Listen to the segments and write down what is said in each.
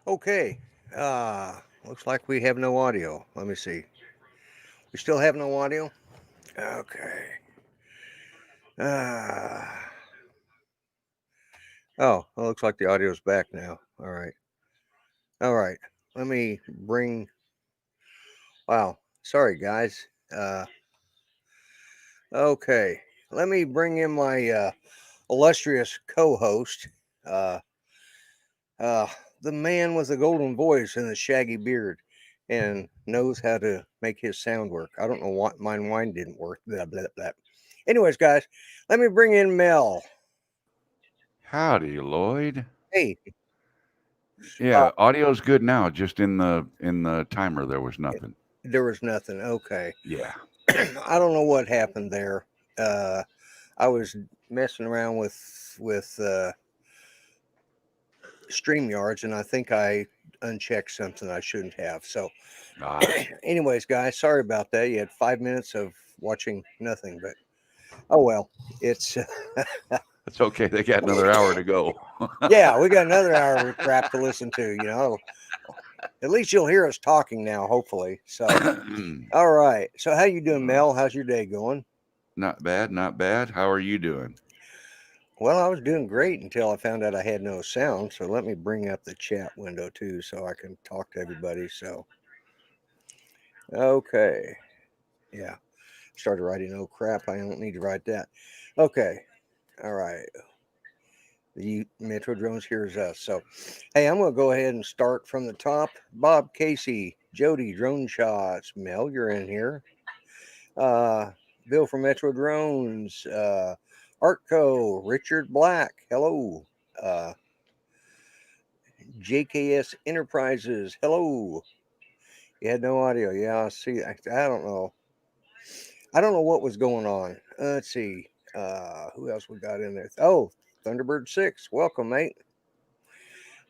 Okay. Looks like we have no audio. Let me see. We still have no audio? Okay. Uh, it looks like the audio's back now. All right. All right. Let me bring. Wow. Sorry, guys. Okay. Let me bring in my illustrious co host, uh, uh, the man with the golden voice and the shaggy beard, and knows how to make his sound work. I don't know why mine didn't work. Blah, blah, blah. Anyways, guys, let me bring in Mel. Howdy, Lloyd. Hey, uh, Yeah, audio's good now. Just in the timer there was nothing. there was nothing. Okay. Yeah. I don't know what happened there. Uh, I was messing around with StreamYards, and I think I unchecked something I shouldn't have. So, Ah, anyways, guys, sorry about that. You had 5 minutes of watching nothing, but oh well. It's that's okay. They got another hour to go. yeah, we got another hour of crap to listen to. At least you'll hear us talking now, hopefully. So, all right. So, how you doing, Uh, Mel? How's your day going? not bad, not bad. How are you doing? Well, I was doing great until I found out I had no sound. So let me bring up the chat window too, so I can talk to everybody. So, okay, yeah, started writing. Oh crap! I don't need to write that. Okay, all right. The Metro Drones hears us. So, hey, I'm going to go ahead and start from the top. Bob Casey, Jody, Drone Shots, Mel, you're in here. Uh, Bill from Metro Drones, Artco, Richard Black, hello. Uh, JKS Enterprises, hello. You had no audio. Yeah, I see. I don't know. I don't know what was going on. Let's see. Who else we got in there? Oh, Thunderbird 6. Welcome, mate.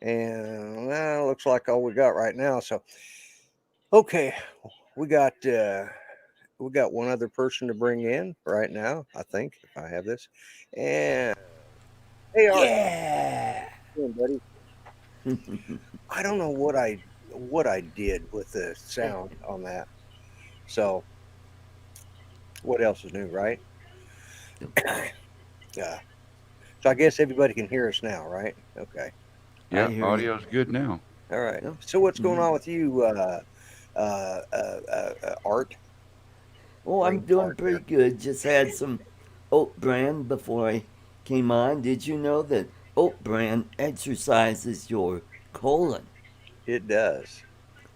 And looks like all we got right now. So, okay, we got uh, we got one other person to bring in right now. I think if I have this. And hey, Art, Yeah. how you doing, buddy? I don't know what I did with the sound on that. So, what else is new, right? Yeah. So I guess everybody can hear us now, right? Okay. I Yeah, hear you. audio's good now. All right. Yep. So what's going Mhm. on with you, Art? Oh, I'm Rain doing Art pretty there. good. Just had some oat bran before I came on. Did you know that oat bran exercises your colon? It does.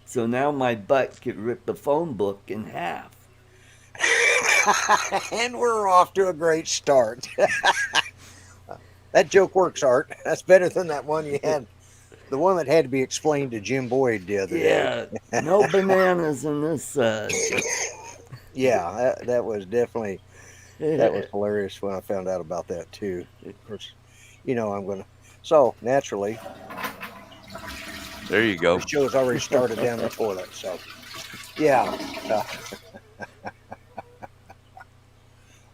So now my butt could rip the phone book in half. And we're off to a great start. That joke works, Art. That's better than that one you had. The one that had to be explained to Jim Boyd the other day. Yeah, no bananas in this. Yeah, that was definitely that was hilarious when I found out about that too. Of course, I'm gonna. So naturally, There you the go. show's already started down the toilet. So yeah. Uh,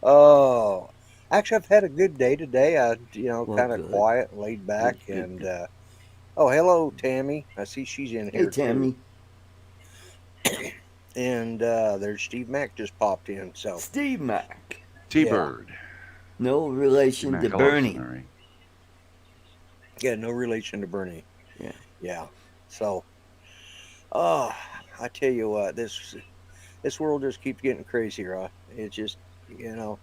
oh, actually, I've had a good day today. Well, Kind of good, quiet and laid back. good, good, And good. oh, hello, Tammy. I see she's in Hey, here too. Tammy, And there's Steve Mack just popped in. So Steve Mac. yeah, T-Bird. No Steve relation to Machelson, Bernie. all right. yeah, no relation to Bernie. Yeah. Yeah. So, oh, I tell you what, this world just keeps getting crazier. It just, you know,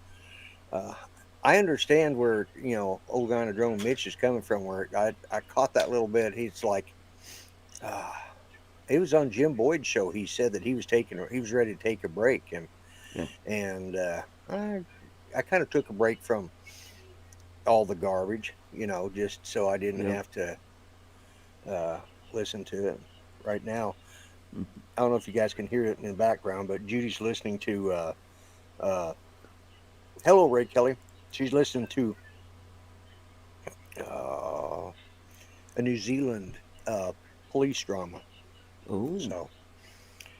uh, I understand where old guy in a drone Mitch is coming from. Where I caught that little bit. He's like, uh, he was on Jim Boyd's show. He said that he was ready to take a break, Yeah. and I kind of took a break from all the garbage, just so I didn't Yep. have to uh, listen to it. Right now, Mhm. I don't know if you guys can hear it in the background, but Judy's listening to uh, "Hello, Ray Kelly." She's listening to uh, a New Zealand police drama. Oh. So,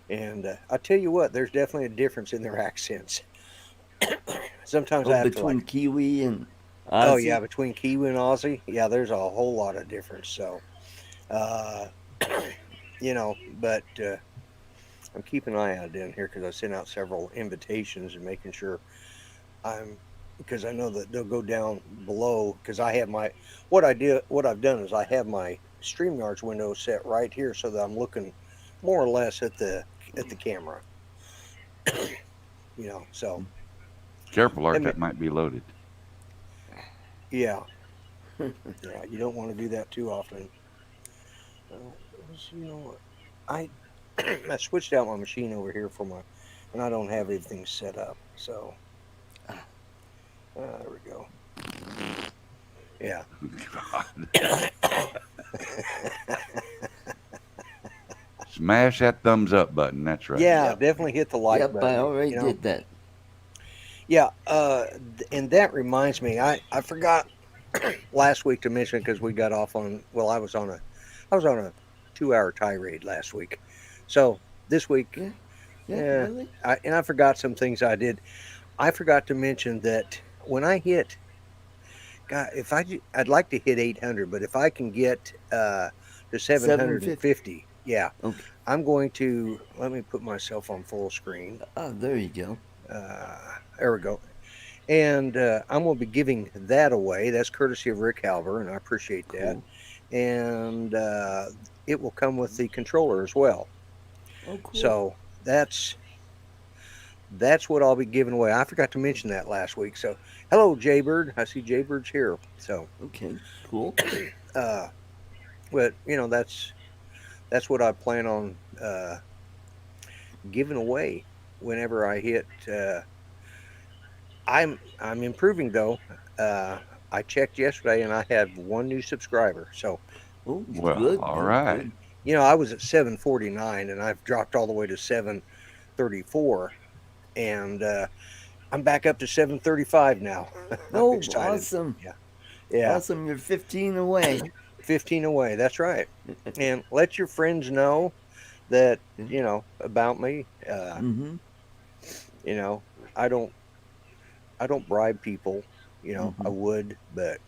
and I tell you what, there's definitely a difference in their accents. Sometimes Oh, I have to between like, Kiwi and oh yeah, Ozzy? between Kiwi and Aussie, yeah, there's a whole lot of difference. So, uh, But I'm keeping an eye out down here because I sent out several invitations and making sure because I know that they'll go down below because I have what I've done is I have my StreamYard's window set right here so that I'm looking more or less at the camera, so Careful, Art. that That might be loaded. yeah, you don't want to do that too often. What? I I switched out my machine over here and I don't have everything set up. So there we go. Yeah. Smash that thumbs up button. That's right. Yeah, Yep. definitely hit the like Yep, button. I already did that. Yeah, and that reminds me, I forgot last week to mention because we got off on. Well, I was on a 2-hour tirade last week, so this week, Yeah, really? I forgot some things I did. I forgot to mention that when I hit, God, I'd like to hit 800, but if I can get to 750, yeah, Okay. I'm going to let me put myself on full screen. Oh, there you go. There we go. And I'm going to be giving that away. That's courtesy of Rick Halver, and I appreciate that. Cool. And it will come with the controller as well. Oh, cool. So that's what I'll be giving away. I forgot to mention that last week. So hello, Jaybird. I see Jaybird's here. So okay, cool. But that's what I plan on giving away whenever I hit. I'm improving though. I checked yesterday and I had one new subscriber. So, Oh, Well, good. all good, right. good. I was at 749 and I've dropped all the way to 734, and I'm back up to 735 now. I'm Oh, excited. awesome. Yeah, Awesome. You're 15 away. 15 away. That's right. And let your friends know that about me. Mm-hmm. I don't bribe people. I Mhm. would, but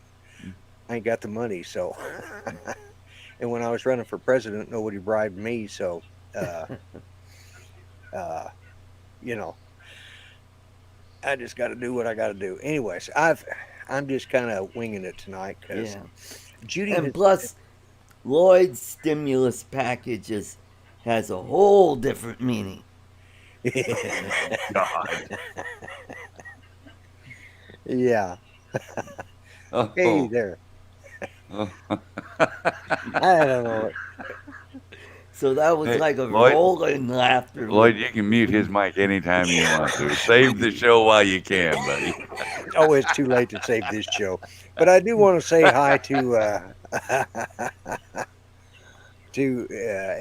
I ain't got the money. So, and when I was running for president, nobody bribed me. So, uh, uh, you know, I just got to do what I got to do. Anyways, I'm just kind of winging it tonight because Yeah. Judy And has. plus, Lloyd's stimulus packages has a whole different meaning. God. Yeah. Hey Oh. there. Oh. I don't know. So that was Hey, like a Lloyd. rolling laughter. Lloyd, you can mute his mic anytime you want to. Save the show while you can, buddy. Oh, it's too late to save this show. But I do want to say hi to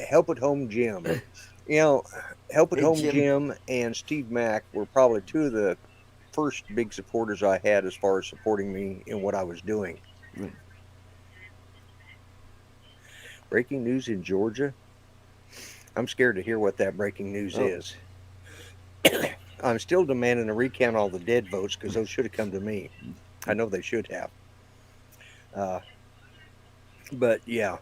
Help at Home Jim. Help at Hey, Home Jim. Jim and Steve Mack were probably two of the first big supporters I had as far as supporting me in what I was doing. Right. Breaking news in Georgia. I'm scared to hear what that breaking news Oh. is. I'm still demanding a recount all the dead votes because those should have come to me. I know they should have. But yeah.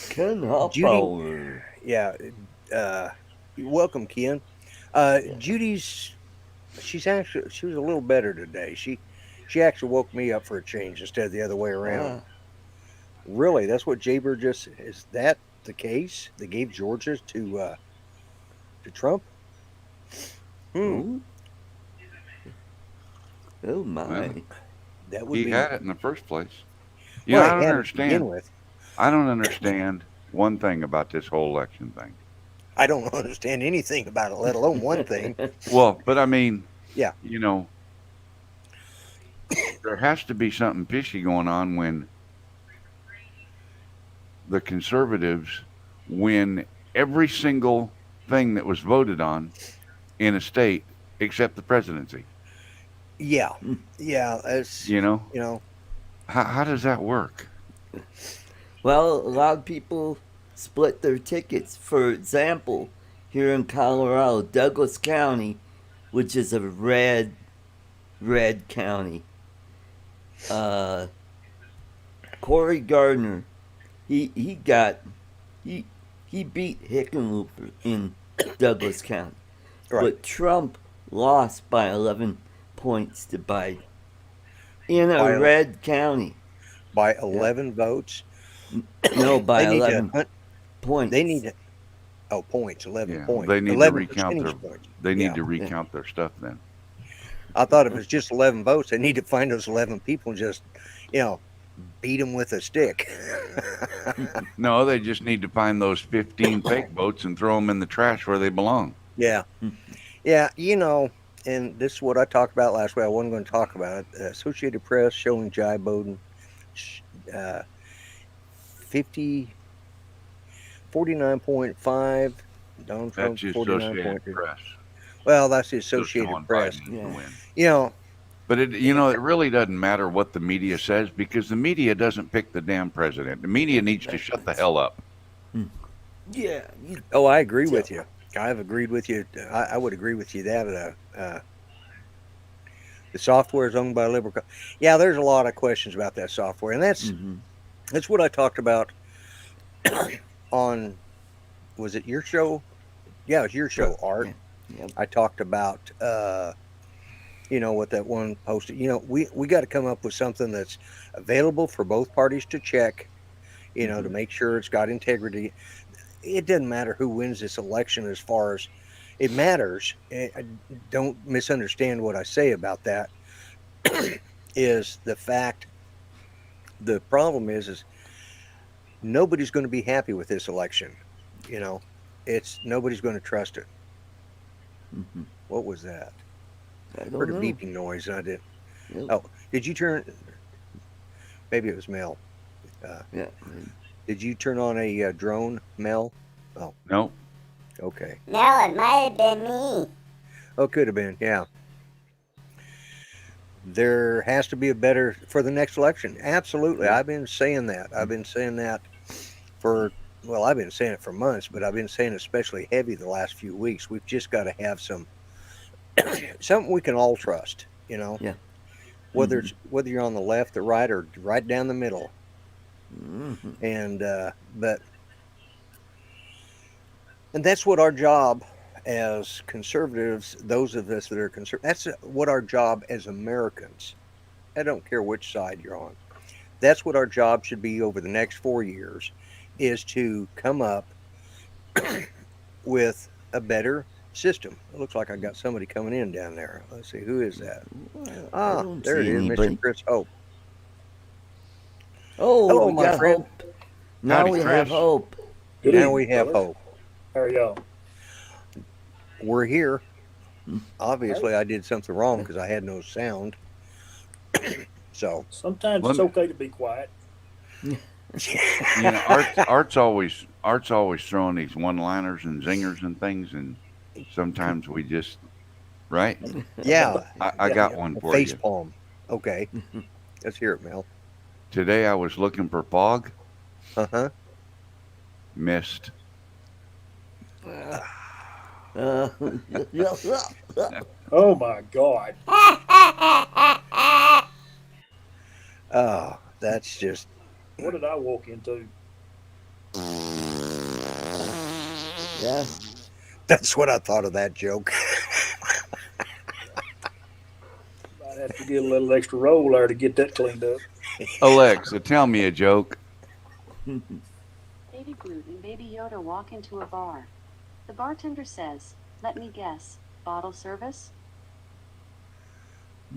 Ken Judy, Hoppower. yeah. Welcome, Ken. Judy's, she was a little better today. She actually woke me up for a change instead of the other way around. Really, that's what Jaybird is that the case? They gave Georgia to Trump? Oh. Oh my. Well, That would he be. had it in the first place. Well, I he don't had it to begin understand. with. I don't understand one thing about this whole election thing. I don't understand anything about it, let alone one thing. Well, but I mean, Yeah. There has to be something fishy going on when the conservatives win every single thing that was voted on in a state except the presidency. Yeah. Yeah. It's, You know, how does that work? Well, a lot of people split their tickets. For example, here in Colorado, Douglas County, which is a red county, Cory Gardner, he got he he beat Hickenlooper in Douglas County, Right. but Trump lost by 11 points to Biden in a By red county. by Yeah. 11 votes. No, by They need to 11 points. they need to points, 11 Yeah, points. they need to 11 recount their. percentage points. They need Yeah. to recount their stuff then. I thought if it was just 11 votes, they need to find those 11 people and just, beat them with a stick. No, they just need to find those 15 fake votes and throw them in the trash where they belong. Yeah. Yeah, and this is what I talked about last week. I wasn't going to talk about it. Associated Press showing Jai Bowden 50, 49.5. Donald Trump That's the 49.2. Associated Press. Well, that's the Still Associated showing Press. Biden to win. You know, But it really doesn't matter what the media says because the media doesn't pick the damn president. The media needs to shut the hell up. Yeah. oh, I agree with you. I've agreed with you. I would agree with you that the software is owned by a liberal. Yeah, there's a lot of questions about that software, and that's what I talked about on. Was it your show? Yeah, it was your show, Art. Yeah. Yep. I talked about what that one posted. We got to come up with something that's available for both parties to check. To make sure it's got integrity. It doesn't matter who wins this election as far as it matters. Don't misunderstand what I say about that. Is the fact the problem is nobody's going to be happy with this election. It's nobody's going to trust it. What was that? I don't Heard a know. beeping noise. I did. Yep. Oh, did you turn? Maybe it was Mel. Yeah. Did you turn on a drone, Mel? Oh, No, okay. No, it might have been me. Oh, could have been. Yeah. There has to be a better for the next election. Absolutely. I've been saying that. I've been saying that I've been saying it for months, but I've been saying especially heavy the last few weeks. We've just got to have something we can all trust, Yeah. whether you're on the left or right or right down the middle. And that's what our job as conservatives, those of us that are conservative, that's what our job as Americans. I don't care which side you're on. That's what our job should be over the next 4 years, is to come up with a better system. It looks like I got somebody coming in down there. Let's see, who is that? I don't There it see is, anybody. Mr. Chris Hope. Oh, Hello, we my got friend. hope. Now Howdy, we have Chris. hope. Good Now evening, we have fellas. hope. How are y'all? We're here. Obviously, I did something wrong because I had no sound. So, Sometimes Let it's me- okay to be quiet. Art's always throwing these one-liners and zingers and things, and sometimes we just right. yeah, I got one for face you. palm. Okay, let's hear it, Mel. Today I was looking for fog, Uh-huh. mist. Oh my God. Oh, that's just, What did I walk into? Yeah. that's what I thought of that joke. Might have to get a little extra roll there to get that cleaned up. Alexa, tell me a joke. Baby Groot and Baby Yoda walk into a bar. The bartender says, "Let me guess, bottle service?"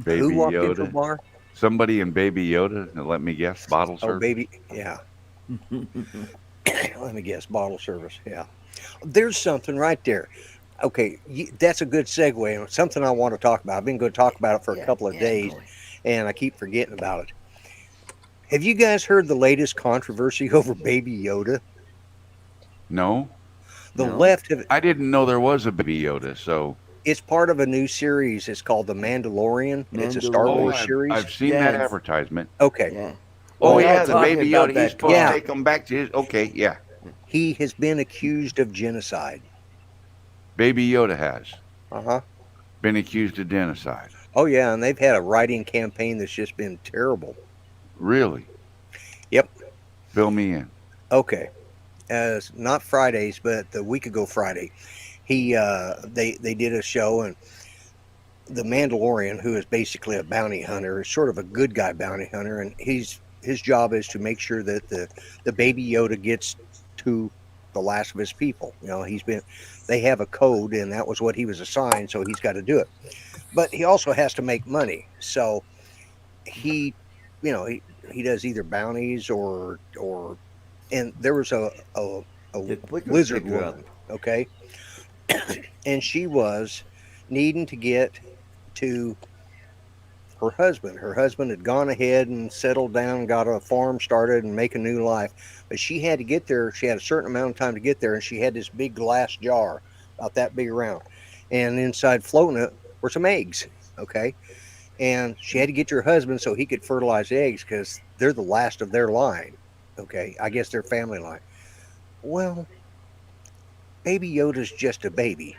Baby Who walked into a Yoda. bar? Somebody in Baby Yoda. Let me guess. Bottle Oh, service. baby, yeah. Let me guess, bottle service. Yeah, there's something right there. Okay, that's a good segue and something I want to talk about. I've been going to talk about it for a couple of days, and I keep forgetting about it. Have you guys heard the latest controversy over Baby Yoda? No, The No. left have. I didn't know there was a Baby Yoda. So It's part of a new series. It's called The Mandalorian. It's a Star Mandalorian. Wars I've, series. I've seen Yeah, that it's- advertisement. Okay, Yeah. Oh We're yeah, not the talking Baby about Yoda. that He's supposed Yeah. to take him back to his. Okay, yeah. he has been accused of genocide. Baby Yoda has Uh-huh. been accused of genocide. Oh yeah, and they've had a writing campaign that's just been terrible. Really? Fill me in. Okay, as not Fridays, but the week ago Friday, they did a show, and the Mandalorian, who is basically a bounty hunter, is sort of a good guy bounty hunter, and his job is to make sure that the baby Yoda gets to the last of his people. They have a code, and that was what he was assigned, so he's got to do it. But he also has to make money, so he, he does either bounties or, and there was a The quicker lizard figure out. woman, okay, and she was needing to get to her husband. Her husband had gone ahead and settled down, got a farm started, and make a new life. But she had to get there. She had a certain amount of time to get there, and she had this big glass jar, about that big around, and inside floating it were some eggs. Okay, and she had to get to her husband so he could fertilize the eggs because they're the last of their line. Okay, I guess their family line. Well, Baby Yoda's just a baby.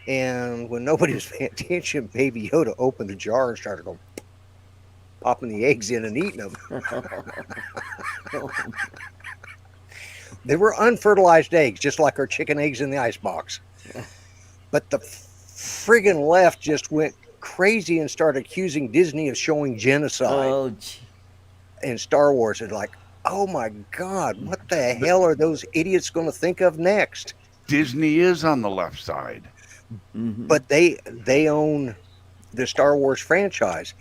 And when nobody was paying attention, Baby Yoda opened the jar and started going, popping the eggs in and eating them. They were unfertilized eggs, just like our chicken eggs in the icebox. But the friggin' left just went crazy and started accusing Disney of showing genocide. Oh, gee. And Star Wars is like, oh my God, what the hell are those idiots going to think of next? Disney is on the left side. But they own the Star Wars franchise,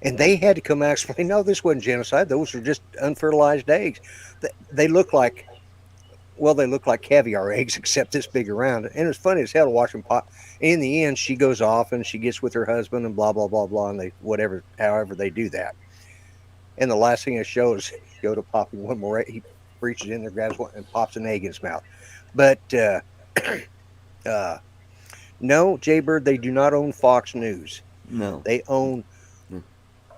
and they had to come out and explain, no, this wasn't genocide. Those were just unfertilized eggs. They look like, well, they look like caviar eggs, except this big around. And it's funny as hell to watch them pop. In the end, she goes off and she gets with her husband and blah, blah, blah, blah, and however they do that. And the last thing it shows, Yoda popping one more egg. He reaches in there, grabs one, and pops an egg in his mouth. But no, Jaybird, they do not own Fox News. No. They own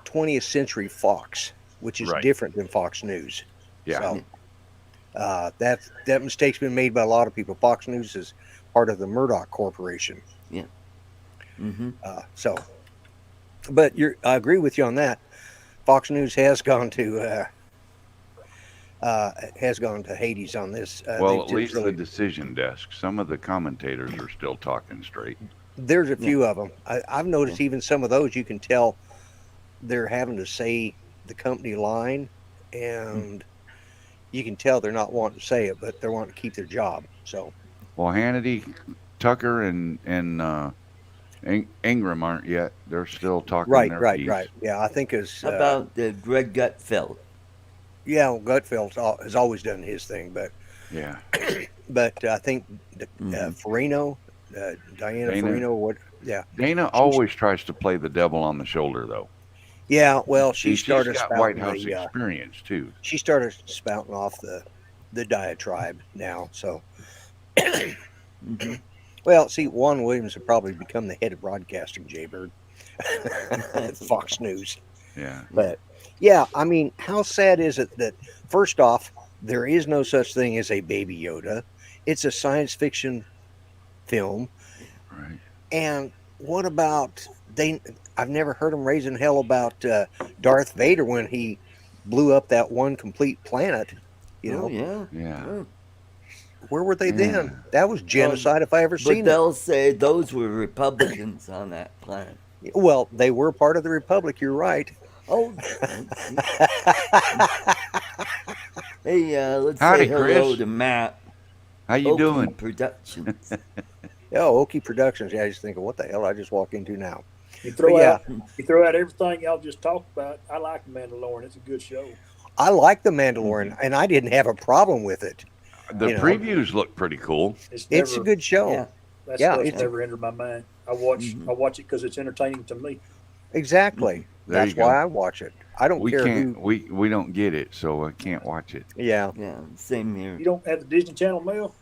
20th Century Fox, which is Right. different than Fox News. Yeah. So that mistake's been made by a lot of people. Fox News is part of the Murdoch Corporation. Yeah. Mm-hmm. But I agree with you on that. Fox News has gone to Hades on this. Well, at least the decision desk. Some of the commentators are still talking straight. There's a few of them. I've noticed even some of those, you can tell they're having to say the company line, and you can tell they're not wanting to say it, but they're wanting to keep their job. So, Well, Hannity, Tucker, and Ingram aren't yet. They're still talking their piece. right. Yeah, I think as How about Greg Gutfeld? yeah, well, Gutfeld has always done his thing, but Yeah. I think Farino, Diana Dana. Farino, what? Yeah, Dana always tries to play the devil on the shoulder, though. yeah. Well, she She's started got spouting White House the, experience too. she started spouting off the diatribe now. So, well, see, Juan Williams would probably become the head of broadcasting, Jaybird, at Fox News. Yeah. But yeah, I mean, how sad is it that first off, there is no such thing as a Baby Yoda. It's a science fiction film. Right. And what about I've never heard them raising hell about Darth Vader when he blew up that one complete planet. You know, Oh, yeah. Yeah. where were they then? That was genocide if I ever But seen it. they'll say those were Republicans on that planet. Well, they were part of the Republic. You're right. Oh. Hey, let's Howdy, say hello Chris. to Matt. How you Oakley doing? Productions. Oh, Okie Productions. Yeah, I just thinking, what the hell I just walked into now? You throw But yeah. out you throw out everything y'all just talked about. I like The Mandalorian. It's a good show. I like The Mandalorian, and I didn't have a problem with it. The You know. previews look pretty cool. It's a good show. Yeah. That yeah, stuff's it's- never entered my mind. I watch it because it's entertaining to me. Exactly. There That's you go. why I watch it. I don't We care can't. who. We don't get it, so I can't watch it. Yeah. Yeah, same here. You don't have the Disney Channel, Mel?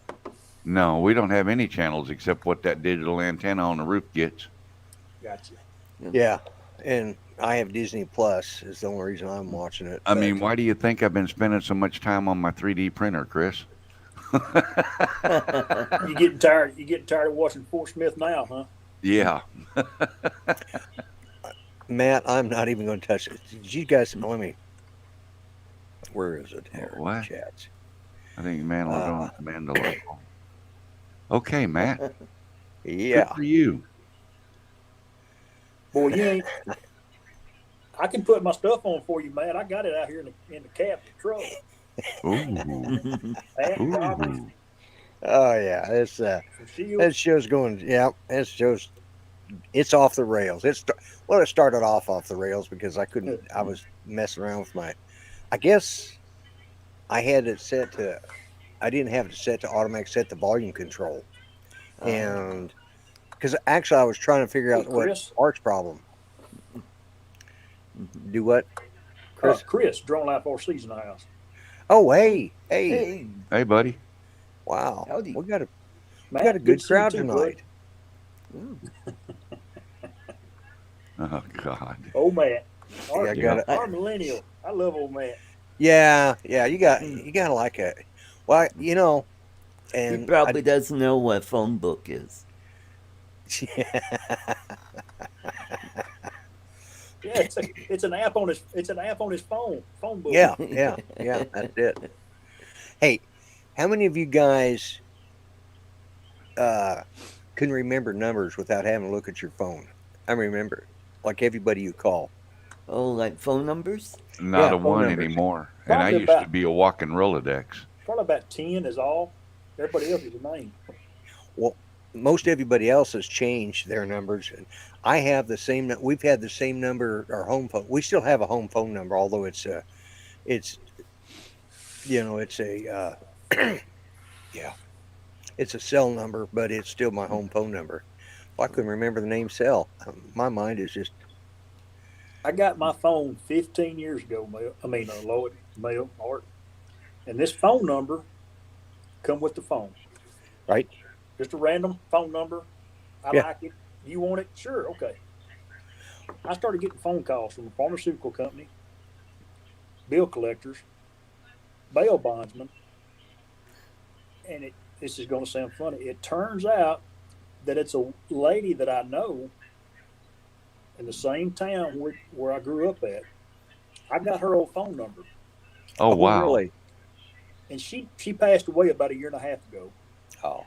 No, we don't have any channels except what that digital antenna on the roof gets. Gotcha. Yeah. And I have Disney Plus is the only reason I'm watching it. I But mean, why do you think I've been spending so much time on my 3D printer, Chris? You getting tired? You getting tired of watching Fort Smith now, huh? Yeah. Matt, I'm not even going to touch it. Did you guys, let me. Where is it here? What? Chats. I think Mandela. Okay, Matt. Yeah. Good for you. Boy, you ain't. I can put my stuff on for you, Matt. I got it out here in the cab of the truck. Ooh. Hat, goggles, Ooh. Oh yeah. It's some that shields. show's going. Yeah. It shows. It's off the rails. It started off the rails because I couldn't. I was messing around with my. I guess I had it set to. I didn't have it set to automatic set the volume control, and because actually I was trying to figure Hey, out what Chris. Art's problem. Do what, Chris? Chris, Drone Life RC's in the house. Oh, hey. Hey, Hey, buddy. Wow. howdy. We got a Matt, good to see you crowd too, tonight. Ooh. Oh God. Old Matt. Yeah, got it. Our millennial. I love old Matt. Yeah. You got to like it. Well, He and probably doesn't know what phone book is. Yeah, it's an app on his phone book. yeah, that's it. Hey, how many of you guys can remember numbers without having to look at your phone? I remember, like everybody you call. Oh, like phone numbers? Not a phone one numbers. anymore. And I Probably used to about- be a walking Rolodex. Probably about 10 is all. Everybody else is a name. Well, most everybody else has changed their numbers, and I have the same. We've had the same number, our home phone. We still have a home phone number, although it's it's a yeah, it's a cell number, but it's still my home phone number. Well, I couldn't remember the name cell. My mind is just I got my phone 15 years ago, Lloyd, Mel, Art. And this phone number come with the phone. right. Just a random phone number. I Yeah. like it. You want it? Sure, okay. I started getting phone calls from a pharmaceutical company, bill collectors, bail bondsmen, and this is going to sound funny. It turns out that it's a lady that I know in the same town where I grew up at. I got her old phone number, Oh, wow. Really? and she passed away about 1.5 years ago. Oh,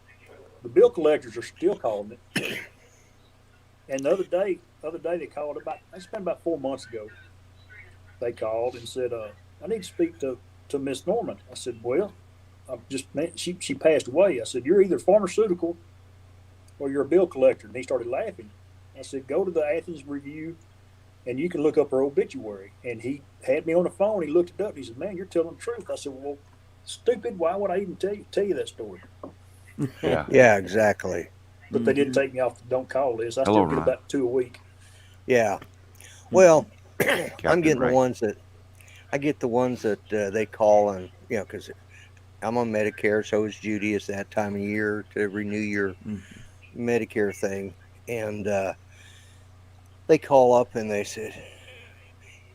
The bill collectors are still calling it. And the other day they called it's been about 4 months ago. They called and said, I need to speak to Miss Norman. I said, well, she passed away. I said, you're either pharmaceutical or you're a bill collector. And he started laughing. I said, go to the Athens Review and you can look up her obituary. And he had me on the phone. He looked it up. And he said, man, you're telling the truth. I said, well, stupid. Why would I even tell you that story? Yeah. yeah, exactly. But they did take me off the don't call list. I Hello, still get Ron. about 2 a week. Yeah. Well, I'm Captain getting Ray. the ones that they call, and because I'm on Medicare, so is Judy. It's that time of year to renew your Medicare thing, and they call up and they said,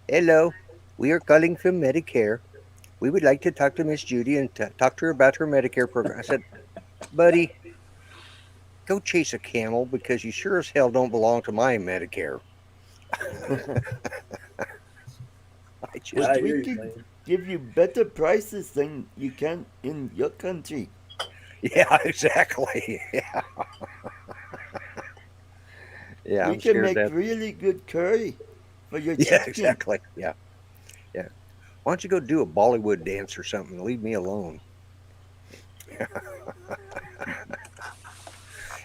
"Hello, we are calling from Medicare. We would like to talk to Miss Judy and talk to her about her Medicare program." I said, "Buddy, go chase a camel because you sure as hell don't belong to my Medicare." I just, But I we hear you, can man. give you better prices than you can in your country. yeah, exactly. Yeah, yeah. We I'm can scared make that. really good curry for your Yeah, chicken. exactly. Yeah. Why don't you go do a Bollywood dance or something? Leave me alone.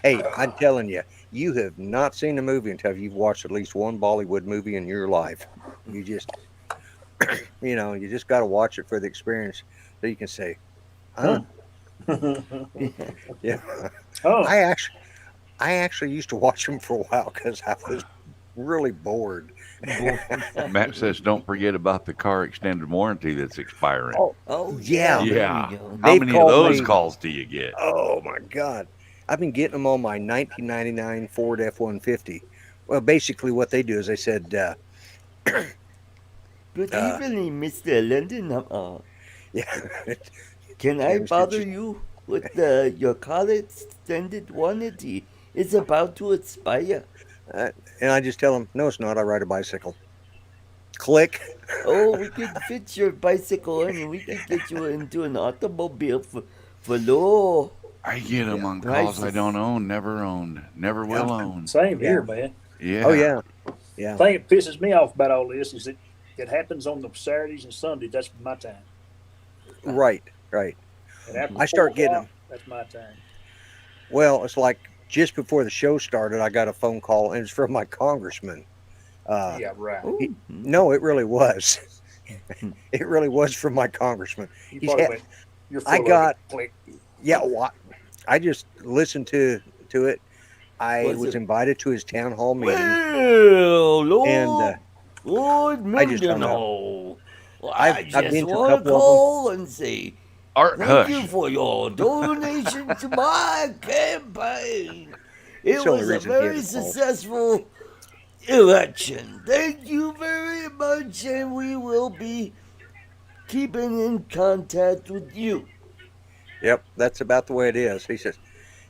Hey, I'm telling you, you have not seen a movie until you've watched at least one Bollywood movie in your life. You just, you just got to watch it for the experience, so you can say, "Huh? Yeah." Oh, I actually used to watch them for a while because I was really bored. Matt says, don't forget about the car extended warranty that's expiring. Oh, Yeah. there Yeah. we go. How They've many of called those me- calls do you get? Oh my God. I've been getting them on my 1999 Ford F-150. Well, basically what they do is they said, Good evening, Mr. Linden. yeah, Can I Tam's bother just- you with your car extended warranty? It's about to expire. and I just tell them, no, it's not. I ride a bicycle. Click. Oh, we could fit your bicycle in, and we could get you into an automobile for low I get them Yeah. on calls I prices. don't own, never owned, never will Yeah. own. Same Yeah. here, man. Yeah. Oh yeah. Yeah. Thing that pisses me off about all this is it happens on the Saturdays and Sundays. That's my time. Right. Right. And after I start getting 4 o'clock, them. that's my time. Well, it's like just before the show started, I got a phone call, and it's from my congressman. Yeah, right. Oh, No, it really was. It really was from my congressman. You He's probably had, went, you're full I got, of it. Click. yeah. I just listened to it. I was was it? invited to his town hall meeting, Well, and Lord I just hung up. Mendenhall, I I've just been to a want to couple of them. call and say Art, thank you hush. for your donation to my campaign. It's It the only was a reason he very hasn't called. successful election. Thank you very much, and we will be keeping in contact with you. Yep, that's about the way it is. He says,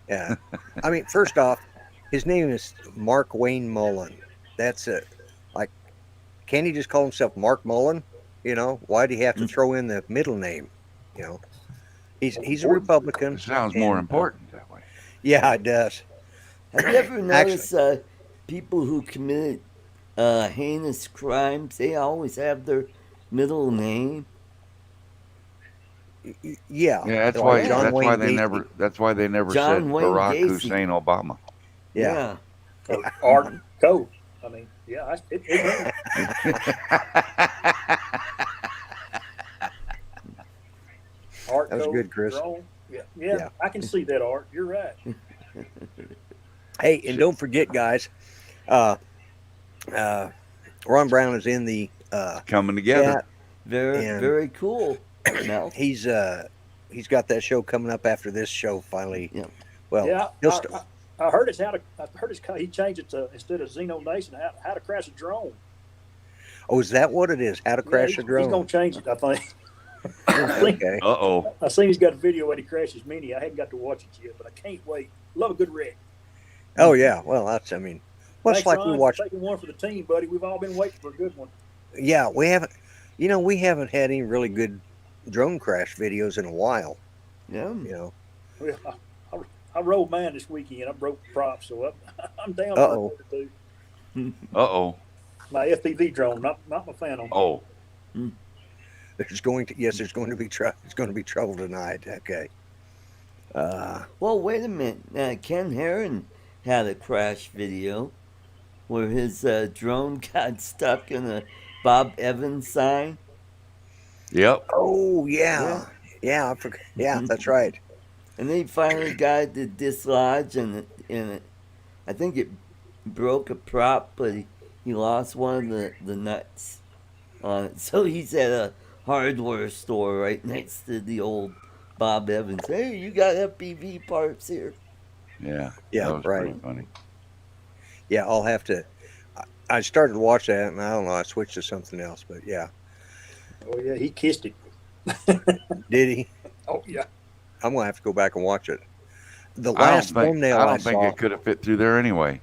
yeah. I mean, first off, his name is Mark Wayne Mullen. That's it. Like, can't he just call himself Mark Mullen? You know, why do he have to throw in the middle name? You know, he's a Republican. It sounds more and, important that way. Yeah, it does. Have you ever Actually, noticed people who commit heinous crimes? They always have their middle name. yeah, Yeah, that's like why. John That's why Wayne they Gacy. never. That's why they never said John Wayne Barack Gacy. Hussein Obama. Yeah. Or Art Code. I mean, yeah, it's Art That was Code, good, Chris. Drone. Yeah, Yeah. I can see that, Art. You're right. Hey, and don't forget, guys, uh, Ron Brown is in the Coming together. chat, Very, and very cool. Mel. he's got that show coming up after this show finally. Yeah. Well, Yeah, he'll st- I heard it's he changed it to, instead of Xeno Nation, how to crash a drone. oh, is that what it is? How to crash a He's drone? gonna change it, I think. Okay. Uh oh. I seen he's got a video when he crashes Mini. I haven't got to watch it yet, but I can't wait. Love a good wreck. Oh yeah. Well, that's. I mean, well, it's Thanks, like Ron, we for watched. taking one for the team, buddy. We've all been waiting for a good one. Yeah, we haven't. You know, we haven't had any really good drone crash videos in a while. Yeah. You know. I rolled mine this weekend. I broke the props, so I'm down Uh-oh. for it too. Uh oh. My FPV drone, not my Phantom. Oh. There's going to there's going to be It's going to be trouble tonight. Okay. Well, wait a minute. Ken Herron had a crash video where his drone got stuck in a Bob Evans sign. Yep. Oh yeah. Yeah, I forgot. Yeah, that's right. And they finally got it to dislodge, and I think it broke a prop, but he lost one of the nuts on it. So he's at a hardware store right next to the old Bob Evans. Hey, you got FPV parts here. Yeah. Yeah, That was right. pretty funny. Yeah, I'll have to. I started to watch that, and I don't know. I switched to something else, but yeah. Oh yeah, he kissed it. Did he? Oh yeah. I'm gonna have to go back and watch it. The I last thumbnail I I, don't think saw. it could have fit through there anyway.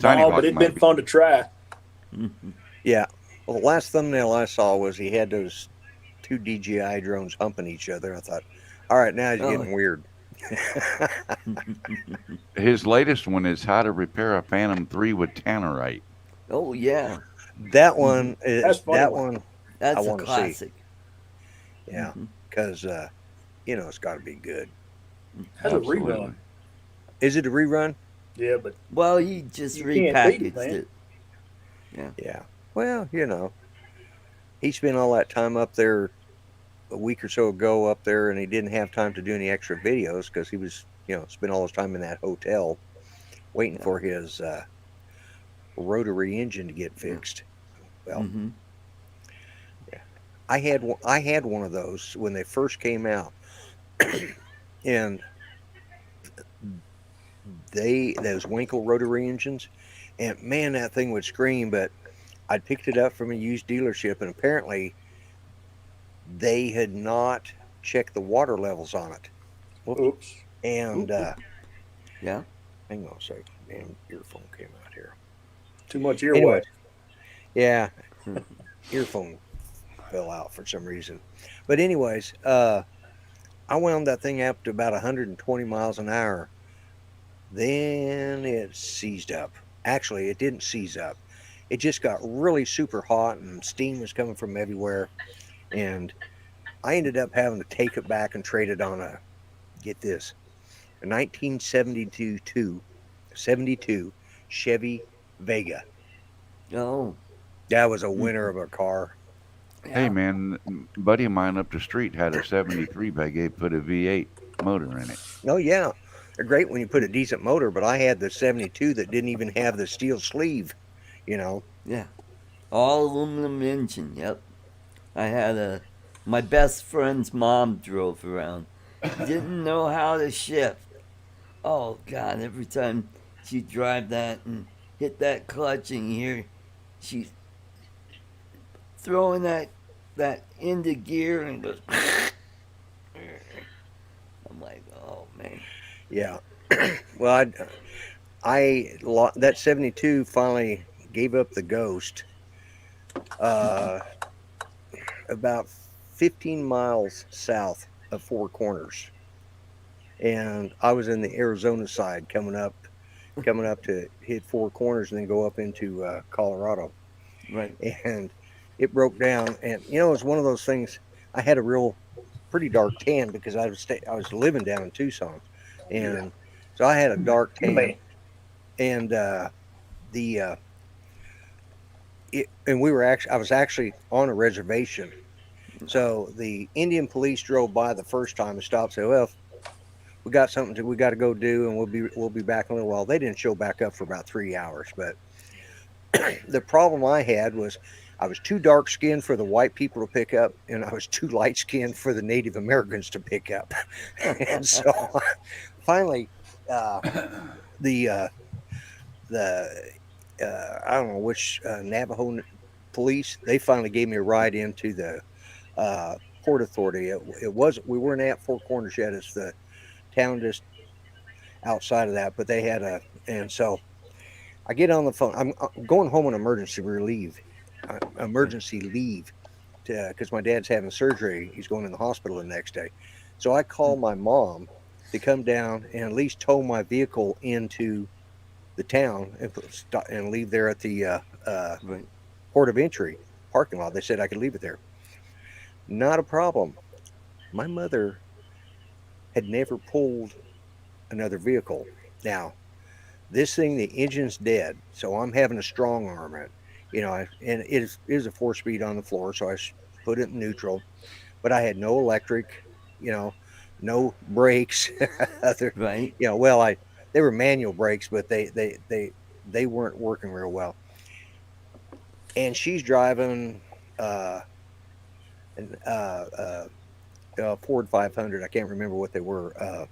Tiny No, Hawk but it'd been maybe. fun to try. Yeah. Well, the last thumbnail I saw was he had those two DJI drones humping each other. I thought, all right, now he's Oh. getting weird. His latest one is how to repair a Phantom 3 with tannerite. Oh yeah, That one, That's funny that one. one, that's I a wanna see. classic. yeah, Mhm. because you know it's got to be good. That's a Absolutely. rerun. Is it a rerun? Yeah, but Well, he just You can't beat it, repackaged man. it. Yeah. Well, you know, he spent all that time up there a week or so ago up there, and he didn't have time to do any extra videos because he was, spent all his time in that hotel waiting for his rotary engine to get fixed. Well, Mhm. I had one of those when they first came out, and those Winkle rotary engines, and man, that thing would scream. But I picked it up from a used dealership, and apparently they had not checked the water levels on it. Whoops. oops. And Yeah. hang on a second, damn earphone came out here. Too much earwax. Anyway, yeah, earphone fell out for some reason. But anyways, I wound that thing up to about 120 miles an hour. Then it seized up. Actually, it didn't seize up. It just got really super hot and steam was coming from everywhere. And I ended up having to take it back and trade it on get this, a 1972 Chevy Vega. Oh, That was a winner of a car. Hey, man, buddy of mine up the street had a 73 Vega, put a V8 motor in it. Oh, yeah. They're great when you put a decent motor, but I had the 72 that didn't even have the steel sleeve, you know. yeah. All aluminum engine, yep. I had my best friend's mom drove around. Didn't know how to shift. Oh, God, every time she'd drive that and hit that clutch and you hear she's throwing that into gear and goes. I'm like, oh, man. Yeah. Well, that 72 finally gave up the ghost about 15 miles south of Four Corners. And I was in the Arizona side coming up to hit Four Corners and then go up into Colorado. Right. And it broke down. And, you know, it was one of those things. I had a pretty dark tan because I was living down in Tucson. And so I had a dark tan. And I was actually on a reservation. So the Indian police drove by the first time and stopped and said, well, we got something we got to go do, and we'll be back in a little while. They didn't show back up for about 3 hours, but the problem I had was I was too dark skinned for the white people to pick up, and I was too light skinned for the Native Americans to pick up. And so finally, the I don't know which Navajo police, they finally gave me a ride into the Port Authority. We weren't at Four Corners yet. It's the town just outside of that, but they had and so I get on the phone. I'm going home on emergency leave because my dad's having surgery. He's going in the hospital the next day. So I call my mom to come down and at least tow my vehicle into the town and leave there at the Right. port of entry parking lot. They said I could leave it there. Not a problem. My mother had never pulled another vehicle. Now, this thing, the engine's dead, so I'm having to strong arm it. You know, and it is a 4-speed on the floor, so I put it in neutral. But I had no electric, you know, no brakes. Right. You know, well, they were manual brakes, but they weren't working real well. And she's driving Ford 500. I can't remember what they were.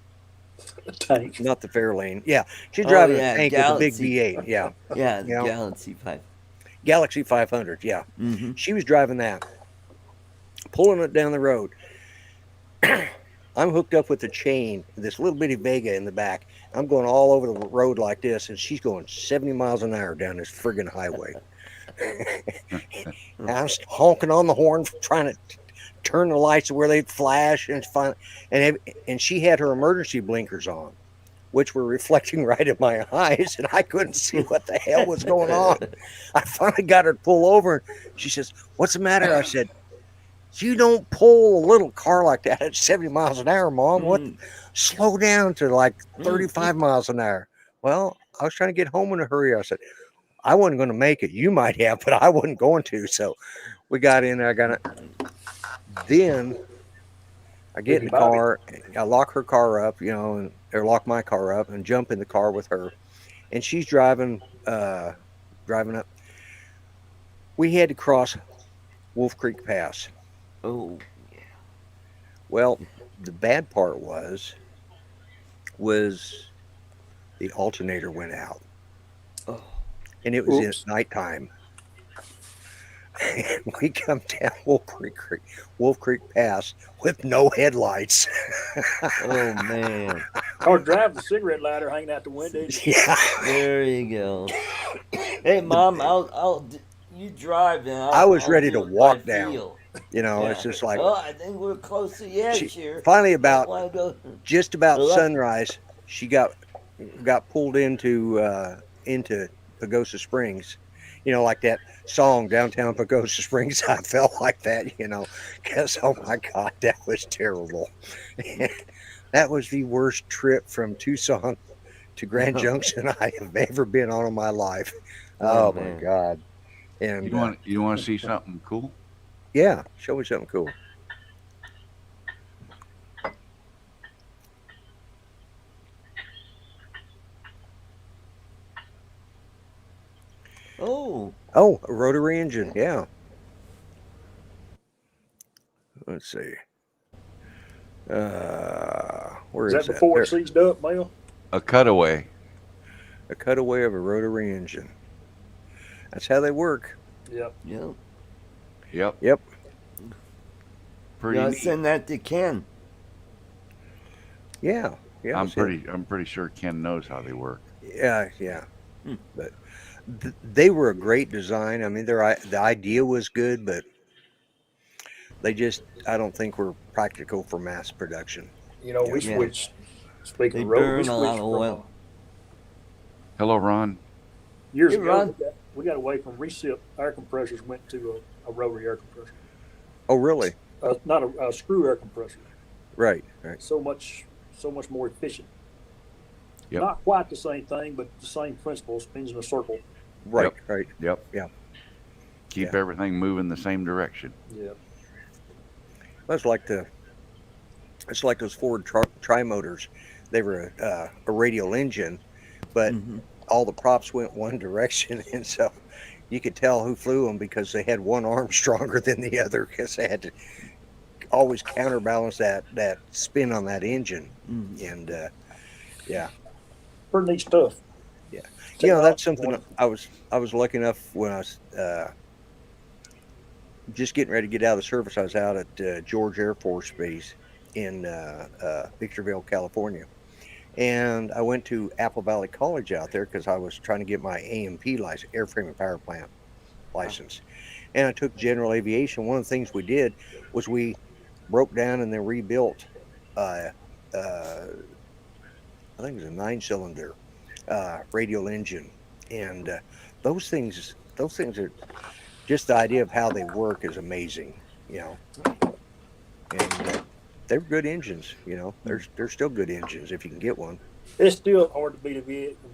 A tank. Not the Fairlane. Yeah, she's driving yeah, a tank with a big V8. Yeah, Yeah, the You know? Galaxy 5. Galaxy 500. Yeah, Mm-hmm. she was driving that, pulling it down the road. I'm hooked up with the chain, this little bitty Vega in the back. I'm going all over the road like this, and she's going 70 miles an hour down this friggin' highway. And I'm honking on the horn, trying to turn the lights where they'd flash, and and she had her emergency blinkers on, which were reflecting right in my eyes, and I couldn't see what the hell was going on. I finally got her to pull over, and she says, "What's the matter?" I said, "You don't pull a little car like that at 70 miles an hour, Mom. What? Slow down to like 35 miles an hour." Well, I was trying to get home in a hurry. I said, I wasn't going to make it. You might have, but I wasn't going to. So we got in there. I got it. Then I get in the car. I lock her car up, you know, or lock my car up and jump in the car with her. And she's driving up. We had to cross Wolf Creek Pass. Oh, Well, the bad part was the alternator went out. oh. And it was Oops. at nighttime. And we come down Wolf Creek Pass with no headlights. Oh, man. Or drive the cigarette lighter hanging out the window. Yeah. There you go. Hey, Mom, you drive and I was ready to do it walk by down. feel. You know, Yeah. it's just like Oh, I think we're closer yet, she here. finally I about want to go. just about Well, sunrise. She got pulled into Pagosa Springs. You know, like that song downtown Pagosa Springs. I felt like that. You know, because oh my God, that was terrible. That was the worst trip from Tucson to Grand Junction I have ever been on in my life. Oh, Oh my man. God. And You want to see something cool? yeah, show me something cool. Oh, Oh, a rotary engine. Yeah. Let's see. Where Is is that that? before There. it seized up, Mel? A cutaway. A cutaway of a rotary engine. That's how they work. Yep. yep. Yep. Yep. Pretty You gotta neat. send that to Ken. Yeah. Yeah. I'm see it. pretty sure Ken knows how they work. Yeah. Yeah. Hmm. But they were a great design. I mean, the idea was good, but they just I don't think were practical for mass production. You know, Yeah. we Yeah. switched. Speaking They of road, we burn a lot switched of from oil. Hello, Ron. years Hey, ago. Ron. We got away from recip air compressors, went to a rotary air compressor. Oh, really? Not a screw air compressor. Right. Right. So much more efficient. Yep. Not quite the same thing, but the same principle. Spins in a circle. Right. Yep. Right. Yep. Yeah. Keep Yeah. everything moving the same direction. Yeah. That's like it's like those Ford tri motors. They were a radial engine, but Mm-hmm. all the props went one direction, and so you could tell who flew them because they had one arm stronger than the other because they had to always counterbalance that spin on that engine. Mm-hmm. And yeah, Pretty neat stuff. yeah, you know Technology that's something point. I was lucky enough when I was just getting ready to get out of the service. I was out at George Air Force Base in Victorville, California. And I went to Apple Valley College out there because I was trying to get my AMP license, airframe and power plant license. And I took general aviation. One of the things we did was we broke down and then rebuilt, uh, uh, I think it was a 9-cylinder radial engine. And those things are just the idea of how they work is amazing, you know. And they're good engines, you know. They're still good engines if you can get one. It's still hard to beat a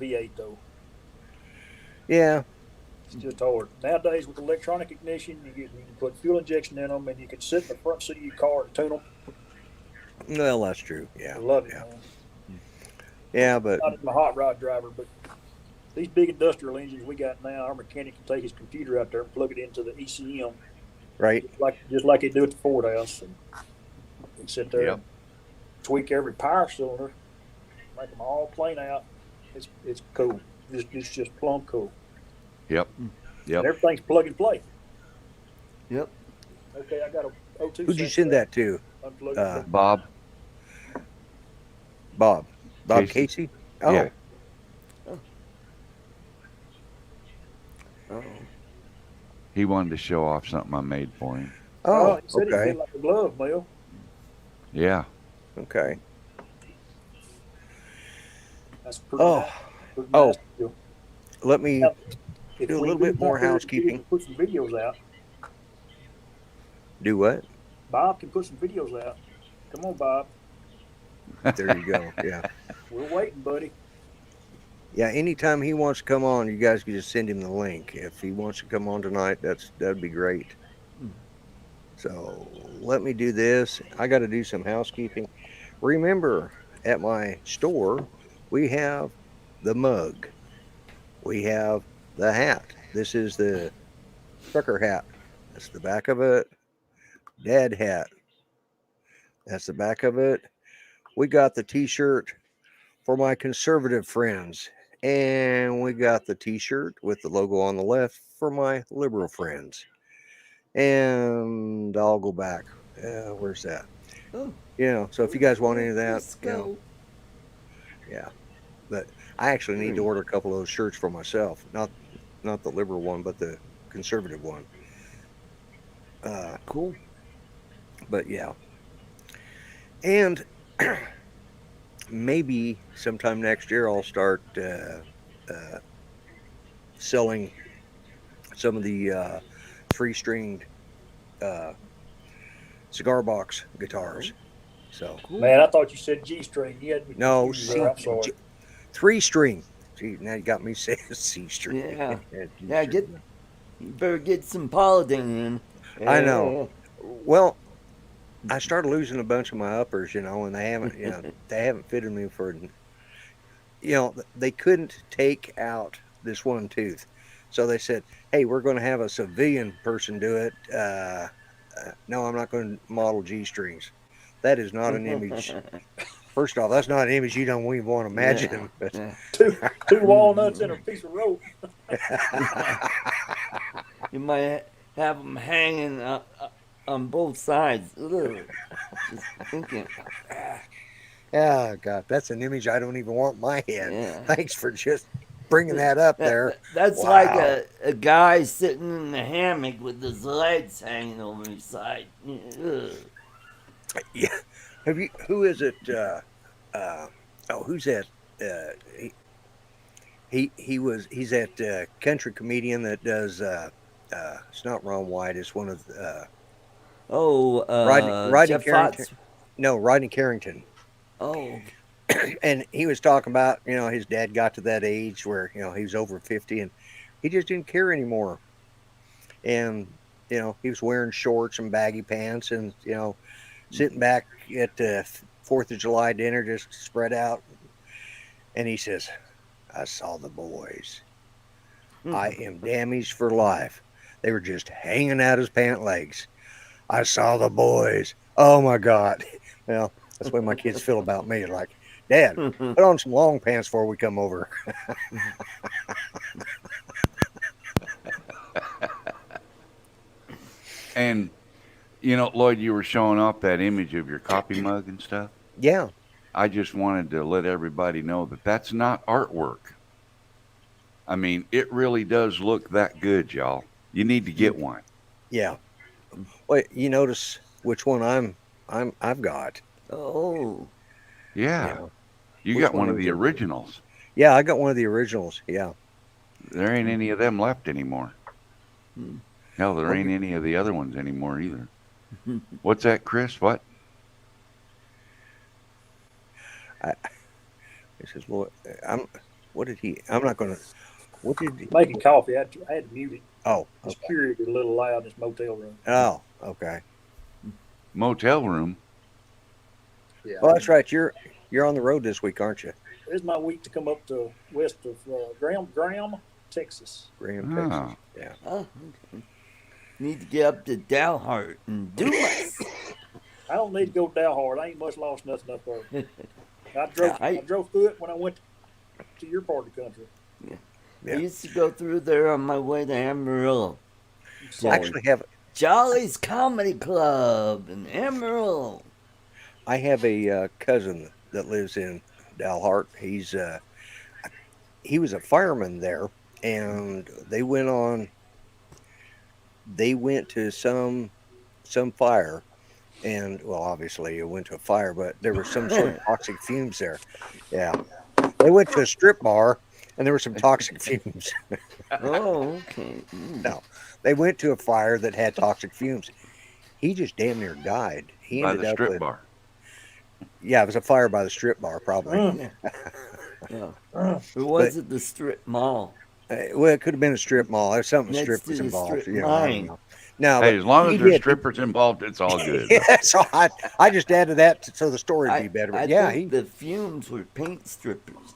V8 though. Yeah, It's just hard nowadays with electronic ignition. You can put fuel injection in them, and you can sit in the front seat of your car and tune them. well, that's true. Yeah, I love it, yeah, man. yeah. But Not even a hot rod driver, but these big industrial engines we got now, our mechanic can take his computer out there and plug it into the ECM, right, just like they do at the Ford House, and he can sit there Yep. and tweak every power cylinder, make them all plane out. It's cool. It's just plumb cool. Yep. And Yep. everything's plug and play. Yep. Okay, I got a O2. who'd you send that to? Unplug Uh, it. Bob. Bob Casey. Casey. Oh, Yeah. Oh. He wanted to show off something I made for him. oh, He said it okay, fit like a glove, Mel. Yeah. okay. That's pretty Oh, nice. Pretty oh. nice deal. Let me Now, if do a we little bit more out there, housekeeping. Put some videos out. do what? Bob can put some videos out. Come on, Bob. There you go. Yeah, We're waiting, buddy. yeah. Anytime he wants to come on, you guys can just send him the link. If he wants to come on tonight, that'd be great. So let me do this. I got to do some housekeeping. Remember, at my store, we have the mug. We have the hat. This is the trucker hat. That's the back of it. Dad hat. That's the back of it. We got the t-shirt for my conservative friends. And we got the t-shirt with the logo on the left for my liberal friends. And I'll go back. Where's that? Oh. You know, so if you guys want any of that, Let's you know, go. yeah. But I actually need to order a couple of those shirts for myself. Not the liberal one, but the conservative one. Cool. But yeah, and maybe sometime next year I'll start selling some of the 3-stringed uh, cigar box guitars. So Cool. Man, I thought you said G string. You had me no, confused there. I'm sorry. 3-string. See, now you got me saying C string. Yeah. G Yeah, string. you better get some Paladin in. I know. Well, I started losing a bunch of my uppers, and they haven't fitted me for, they couldn't take out this one tooth. So they said, hey, we're going to have a civilian person do it. No, I'm not going to model G strings. That is not an image. First off, that's not an image you don't even want to imagine. But Yeah. Two walnuts and a piece of rope. You might have them hanging on both sides. Ugh. Just thinking. oh, God, that's an image I don't even want in my head. Yeah. Thanks for just bringing that up there. That's Wow. like a guy sitting in the hammock with his legs hanging over his side. Ugh. Yeah. Who is it? Who's that? He's that country comedian that does. It's not Ron White. It's one of Rodney Jeff Carrington. Fox. No, Rodney Carrington. Oh, And he was talking about his dad got to that age where he was over 50 and he just didn't care anymore. And he was wearing shorts and baggy pants and sitting back at the 4th of July dinner just spread out. And he says, I saw the boys. I am damaged for life. They were just hanging out his pant legs. I saw the boys. Oh my God. Well, that's the way my kids feel about me. Like, Dad, put on some long pants before we come over. And Lloyd, you were showing off that image of your coffee mug and stuff. Yeah. I just wanted to let everybody know that that's not artwork. I mean, it really does look that good, y'all. You need to get one. Yeah. Well, you notice which one I've got. oh. Yeah. You Which got one one of is the it? originals. Yeah, I got one of the originals. Yeah. There ain't any of them left anymore. Hmm. Hell, there ain't any of the other ones anymore either. What's that, Chris? What? He says, "Lord, what did he? I'm not going to. What did he? Making coffee. I had to mute it. Oh, This okay. Keurig is a little loud in this motel room. Oh, okay. Motel room? Yeah. Well, that's right. You're on the road this week, aren't you? It's my week to come up to west of Graham, Texas. Graham, Ah. Texas. Yeah. Oh, okay. Need to get up to Dalhart and do it. I don't need to go down hard. I ain't much lost nothing up there. I I- drove through it when I went to your part of the country. Yeah. I used to go through there on my way to Amarillo. I actually have Jolly's Comedy Club in Amarillo. I have a cousin that lives in Dalhart. He was a fireman there, and they went to some fire, and well, obviously it went to a fire, but there was some sort of toxic fumes there. Yeah, they went to a strip bar, and there were some toxic fumes. Oh, okay. No, they went to a fire that had toxic fumes. He just damn near died. He By ended the up strip with bar. yeah, it was a fire by the strip bar, probably. Yeah. Or was it the strip mall? Well, it could have been a strip mall. There's something Next to strippers the involved. strip I don't mine. know. No, Hey, as long he as there's did. strippers involved, it's all good. Yeah, so I just added that so the story would be better. But I yeah, think the fumes were paint strippers.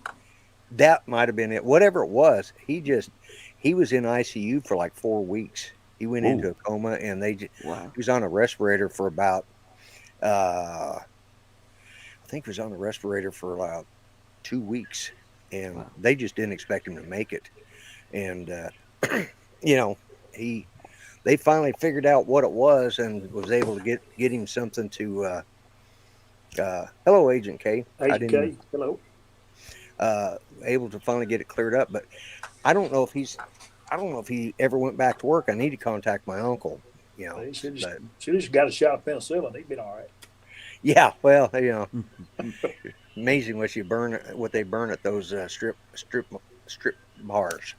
that might have been it. Whatever it was, he was in ICU for like 4 weeks. He went into a coma, and he Wow. was on a respirator for about I think he was on the respirator for about 2 weeks, and Wow. they just didn't expect him to make it. And they finally figured out what it was and was able to get him something to hello, Agent K. Agent K, hello. Able to finally get it cleared up, but I don't know if I don't know if he ever went back to work. I need to contact my uncle. You know, He should but just got a shot of penicillin. He'd been all right. yeah, well, amazing what they burn at those strip bars.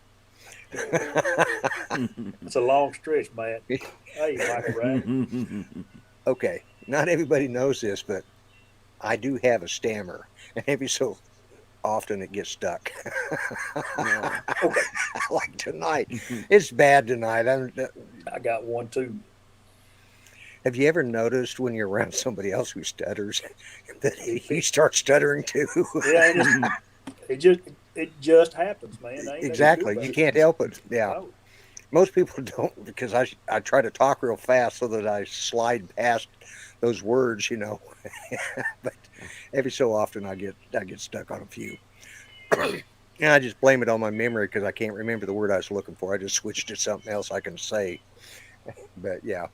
It's a long stretch, man. Hey, Michael Ryan. Okay, not everybody knows this, but I do have a stammer, and every so often it gets stuck. Yeah. Okay, Like tonight, it's bad tonight. I got one too. Have you ever noticed when you're around somebody else who stutters that you start stuttering too? Yeah, and it just happens, man. Ain't nothing you do Exactly, about you it. can't help it. Yeah, No. most people don't because I try to talk real fast so that I slide past those words, but every so often I get stuck on a few. And I just blame it on my memory because I can't remember the word I was looking for. I just switched to something else I can say. But yeah.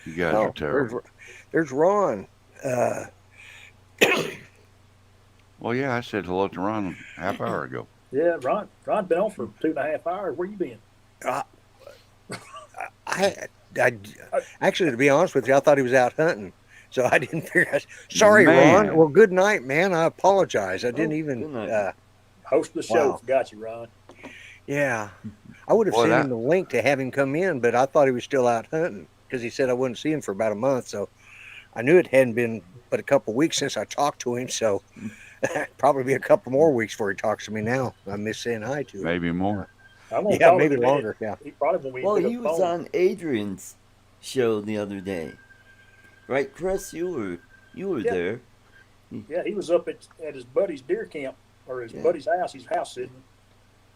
You guys are Oh, terrible. there's Ron. Uh, Well, yeah, I said hello to Ron a half hour ago. Yeah, Ron been on for 2.5 hours. Where you been? uh, I actually, to be honest with you, I thought he was out hunting. So I didn't figure. Sorry, Ron. Man. Well, good night, man. I apologize. I didn't Oh, even. good night. Host of the show. Wow. Forgot you, Ron. Yeah, I would have Boy, sent that- him the link to have him come in, but I thought he was still out hunting because he said I wouldn't see him for about a month. So I knew it hadn't been but a couple weeks since I talked to him. So probably be a couple more weeks before he talks to me now. I miss saying hi to him. Maybe more. I'm gonna Yeah, call him maybe in a minute. longer. Yeah. He probably won't Well, even he pick up was the phone. on Adrian's show the other day, right, Chris? You were Yeah. there. Yeah, he was up at his buddy's deer camp or his Yeah. buddy's house. He's house sitting.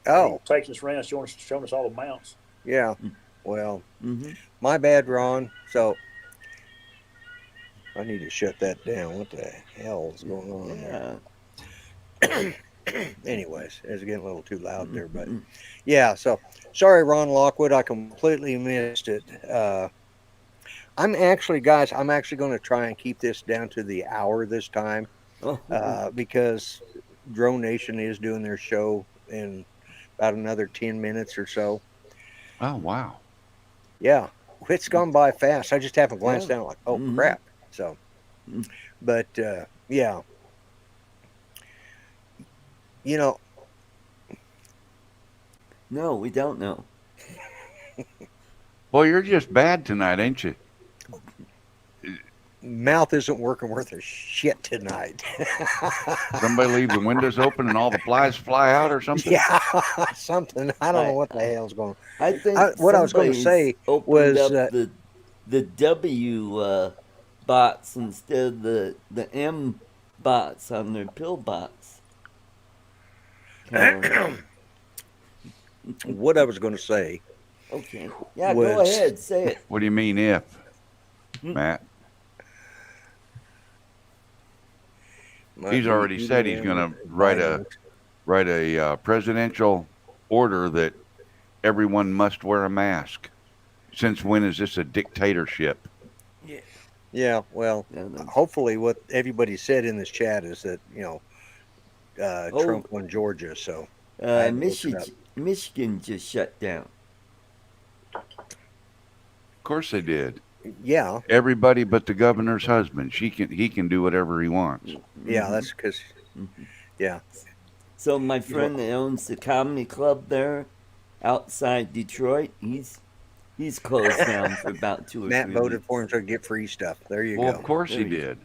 Oh, He takes us around, showing us all the mounts. yeah. Well, Mm-hmm. my bad, Ron. So I need to shut that down. What the hell is going on there? Yeah. Anyways, it's getting a little too loud there, but yeah. So sorry, Ron Lockwood. I completely missed it. I'm actually going to try and keep this down to the hour this time Oh, because Drone Nation is doing their show in about another 10 minutes or so. Oh, wow. Yeah, it's gone by fast. I just haven't glanced Yeah. down like, oh Mhm. crap. So, Mm. but yeah, you know, no, we don't know. Well, you're just bad tonight, ain't you? mouth isn't working worth a shit tonight. Somebody leave the windows open and all the flies fly out or something? Yeah, something. I don't know I- what the hell's going on. I think what I was gonna somebody's say opened was, up the W bots instead of the M bots on their pill bots. What I was going to say. Okay. Yeah, go Was- ahead, say it. What do you mean if, Matt? He's already said he's going to write a presidential order that everyone must wear a mask. Since when is this a dictatorship? Yeah, well, Yeah, that's- hopefully what everybody said in this chat is that, Oh. Trump won Georgia, so I had to look it up. Michigan just shut down. Of course they did. Yeah, Everybody but the governor's husband. He can do whatever he wants. yeah, that's because, yeah. So my friend that owns the comedy club there outside Detroit, he's closed down for about 2 or Matt 3 voted weeks. for him to get free stuff. There you Well, go. of course he There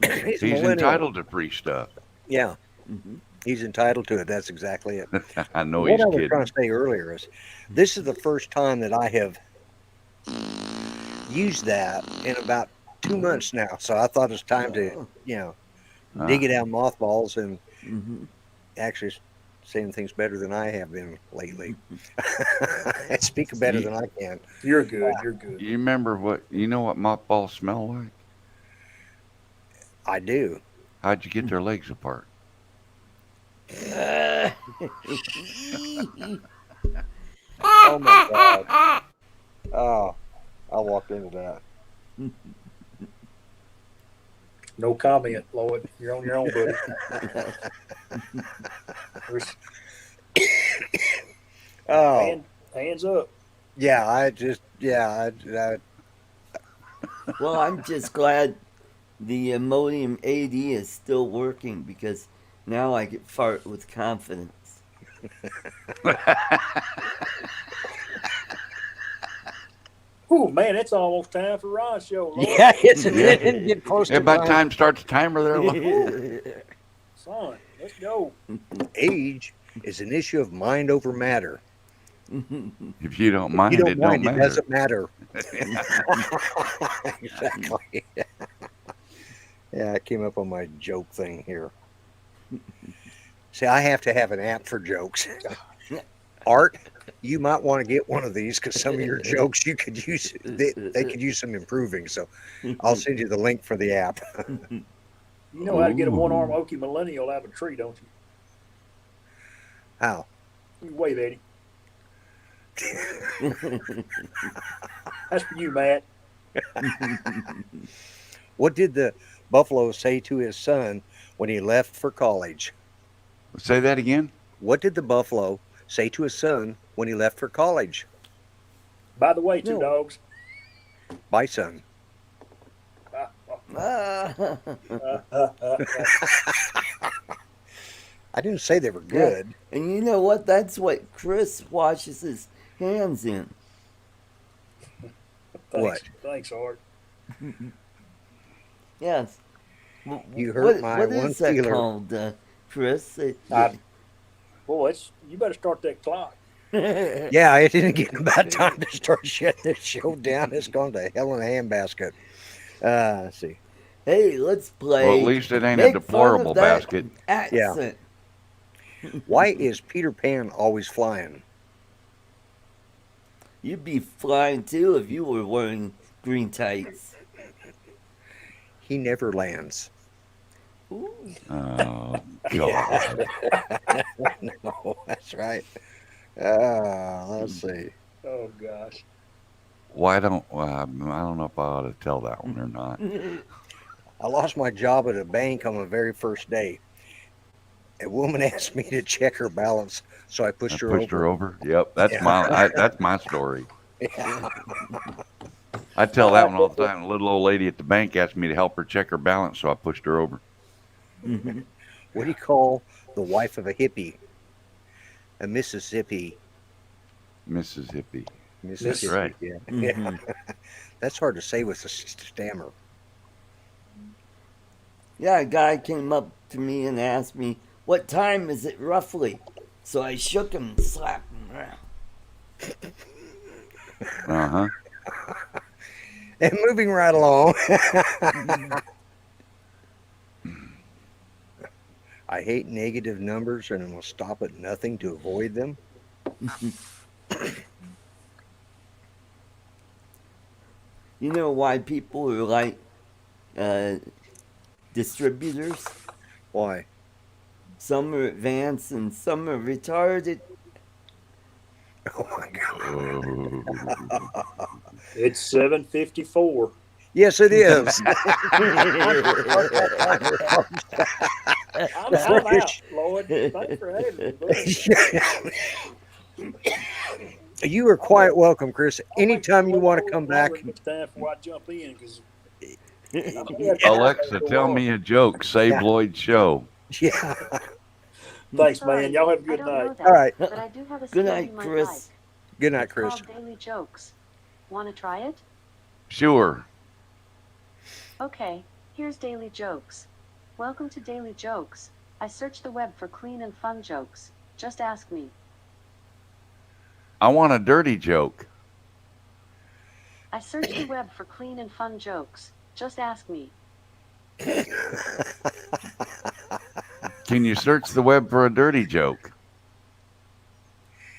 did. He's a He's millennial. entitled to free stuff. Yeah, Mhm. he's entitled to it. That's exactly it. I know What he's I was kidding. trying to say earlier is this is the first time that I have used that in about 2 months now. So I thought it was time to, dig it out of mothballs and Mhm. actually saying things better than I have been lately. And speak better than I can. You're good. You're good. You remember what mothballs smell like? I do. How'd you get their legs apart? Oh my God. Oh, I walked into that. No comment, Lloyd. You're on your own, buddy. There's- Oh, Hands up. yeah. Well, I'm just glad the Imodium AD is still working because now I can fart with confidence. Oh man, it's almost time for Ron's show. Lord. Yeah, isn't Yeah. it? And get close to About time. time starts the timer there. Son, let's go. Age is an issue of mind over matter. If you don't If mind, you don't it don't mind, it matter. doesn't matter. Exactly. Yeah, I came up on my joke thing here. See, I have to have an app for jokes. Art, you might want to get one of these because some of your jokes you could use. They could use some improving. So I'll send you the link for the app. You know how to get a Ooh. one-armed Okie millennial out of a tree, don't you? How? You wave at him. That's for you, Matt. What did the buffalo say to his son when he left for college? Say that again. What did the buffalo say to his son when he left for college? By the way, two No. dogs. Bye, son. Ah. I didn't say they were good. And you know what? That's what Chris washes his hands in. What? Thanks, Art. Yes. You hurt my what one is that feeler. called, Chris? Boy, you better start that clock. Yeah, it didn't get about time to start shutting this show down. It's gone to hell in a handbasket. Let's see. Hey, let's play. Well, at least it ain't a Make fun deplorable of that basket. accent. Why is Peter Pan always flying? You'd be flying too if you were wearing green tights. He never lands. Ooh. Oh, God. No, that's right. Let's see. Oh gosh. Why don't I don't know if I ought to tell that one or not. I lost my job at a bank on my very first day. A woman asked me to check her balance, so I pushed her over. Yep, that's Yeah. that's my story. Yeah. I tell that one all the time. A little old lady at the bank asked me to help her check her balance, so I pushed her over. What do you call the wife of a hippie? A Mississippi. Mississippi. Mississippi. right. Yeah. Mhm. That's hard to say with a stammer. Yeah, a guy came up to me and asked me, "What time is it roughly?" So I shook him and slapped him around. And moving right along. I hate negative numbers and will stop at nothing to avoid them. You know why people are like distributors? Why? Some are advanced and some are retarded. Oh my God. It's 7:54. Yes, it is. I'm out, Lloyd. Thanks for having me. You are quite welcome, Chris. Anytime you want to come back. It's time for I jump in because Alexa, tell me a joke. Save Yeah. Lloyd's show. Yeah. Thanks, Sorry, man. Y'all have a I good don't know night. that, All right. but I do have a Good skill night, you might Chris. like. Good night, It's Chris. called Daily Jokes. Want to try it? Sure. Okay, here's Daily Jokes. Welcome to Daily Jokes. I search the web for clean and fun jokes. Just ask me. I want a dirty joke. I search the web for clean and fun jokes. Just ask me. Can you search the web for a dirty joke?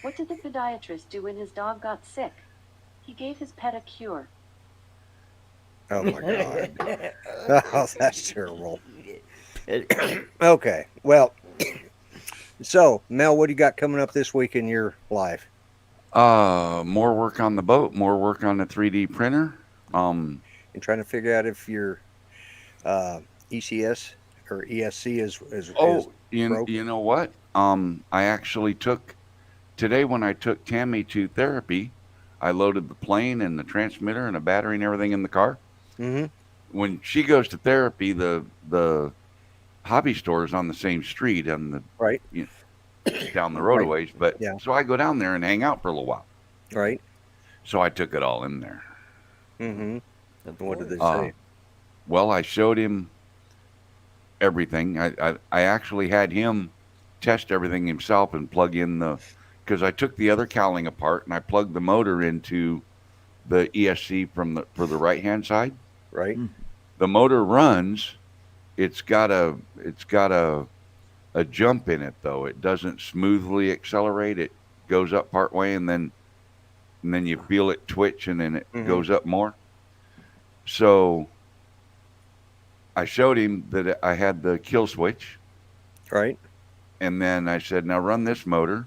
What did the podiatrist do when his dog got sick? He gave his pet a cure. Oh my God. Oh, that's terrible. Okay. Well, so Mel, what do you got coming up this week in your life? More work on the boat, more work on the 3D printer. And trying to figure out if your ECS or ESC is Oh, broke. you know what? I actually took today when I took Tammy to therapy, I loaded the plane and the transmitter and a battery and everything in the car. Mm-hmm. When she goes to therapy, the hobby store is on the same street on the Right. you down the road a Right. ways. But Yeah. so I go down there and hang out for a little while. Right. So I took it all in there. Mm-hmm. Of What did they course. say? Well, I showed him everything. I actually had him test everything himself and plug in because I took the other cowling apart and I plugged the motor into the ESC for the right hand side. Right. Mm. The motor runs. It's got a jump in it though. It doesn't smoothly accelerate. It goes up part way and then you feel it twitch and then it Mm-hmm. goes up more. So I showed him that I had the kill switch, Right. and then I said, "Now run this motor."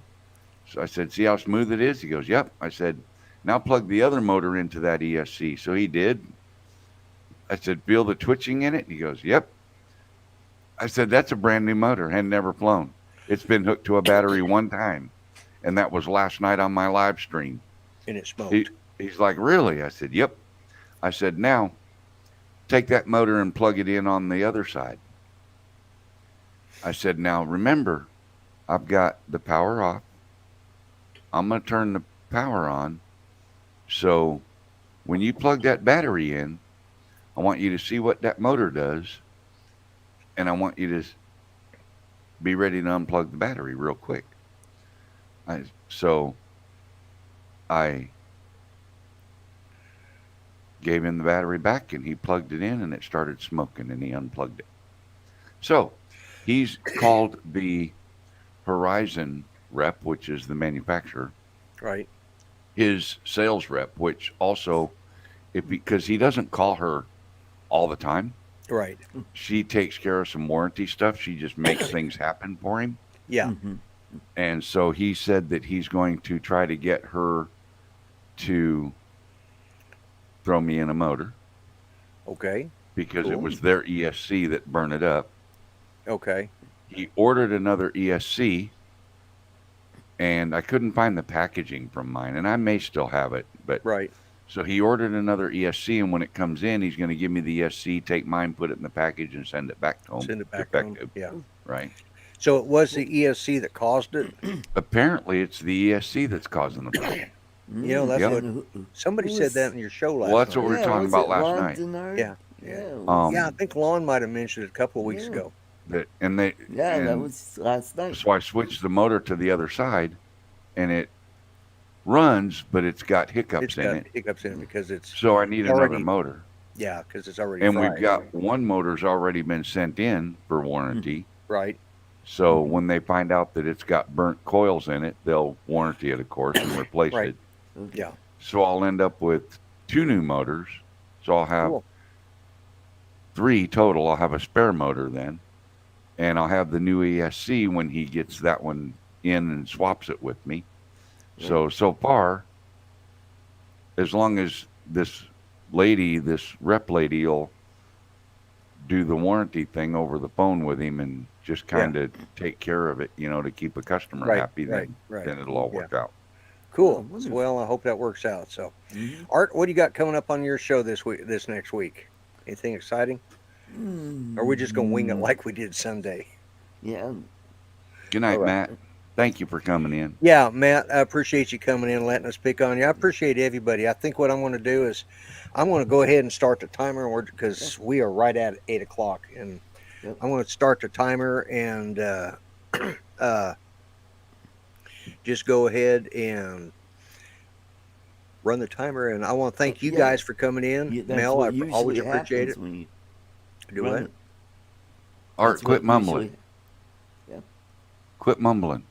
So I said, "See how smooth it is?" He goes, "Yep." I said, "Now plug the other motor into that ESC." So he did. I said, "Feel the twitching in it?" And he goes, "Yep." I said, "That's a brand new motor, had never flown. It's been hooked to a battery one time, and that was last night on my live stream." And it He smoked. he's like, "Really?" I said, "Yep." I said, "Now take that motor and plug it in on the other side." I said, "Now remember, I've got the power off. I'm going to turn the power on. So when you plug that battery in, I want you to see what that motor does, and I want you to be ready to unplug the battery real quick." So I gave him the battery back, and he plugged it in, and it started smoking, and he unplugged it. So he's called the Horizon rep, which is the manufacturer, Right. his sales rep, which also, because he doesn't call her all the time, Right. she takes care of some warranty stuff. She just makes things happen for him. Yeah. Mm-hmm. And so he said that he's going to try to get her to throw me in a motor Okay. because it Cool. was their ESC that burned it up. Okay. He ordered another ESC, and I couldn't find the packaging from mine, and I may still have it. But Right. so he ordered another ESC, and when it comes in, he's going to give me the ESC, take mine, put it in the package, and send it back to him. Send it back to 'em. Defective, Yeah. right? So it was the ESC that caused it. Apparently, it's the ESC that's causing the problem. You know, that's Yep. what somebody said that in your show last Well, that's what night. we were talking was about it last Lon night. Denard? Yeah. Yeah. Yeah. It was, Yeah, I think Lon might have mentioned it a couple of weeks Yeah. ago. That that was last night. so I switched the motor to the other side, and it runs, but it's got hiccups It's in got it. hiccups in it because it's So I need another already, motor. yeah, because it's already And fried. we've got one motor's already been sent in for warranty. Right. So when they find out that it's got burnt coils in it, they'll warranty it, of course, and replace Right. it. Okay. Yeah. So I'll end up with 2 new motors. So I'll have Cool. 3 total. I'll have a spare motor then. And I'll have the new ESC when he gets that one in and swaps it with me. So far, as long as this rep lady will do the warranty thing over the phone with him and just kind of take care of it, to keep a customer Right. happy, Right. Right. then it'll all work out. Cool. wonderful. Well, I hope that works out. So, Mhm. Art, what do you got coming up on your show this next week? Anything exciting? Or are we just gonna wing it like we did Sunday? Yeah. Good night, All right. Matt. Thank you for coming in. Yeah, Matt, I appreciate you coming in and letting us pick on you. I appreciate everybody. I think what I'm going to do is I'm going to go ahead and start the timer because we are right at 8 o'clock. And Yep. I'm going to start the timer and just go ahead and run the timer. And I want to thank you Yeah. guys for coming in. Yeah, that's Mel, what I always usually appreciate happens it. when you Do run what? it. Art, That's quit what mumbling. usually- Quit mumbling.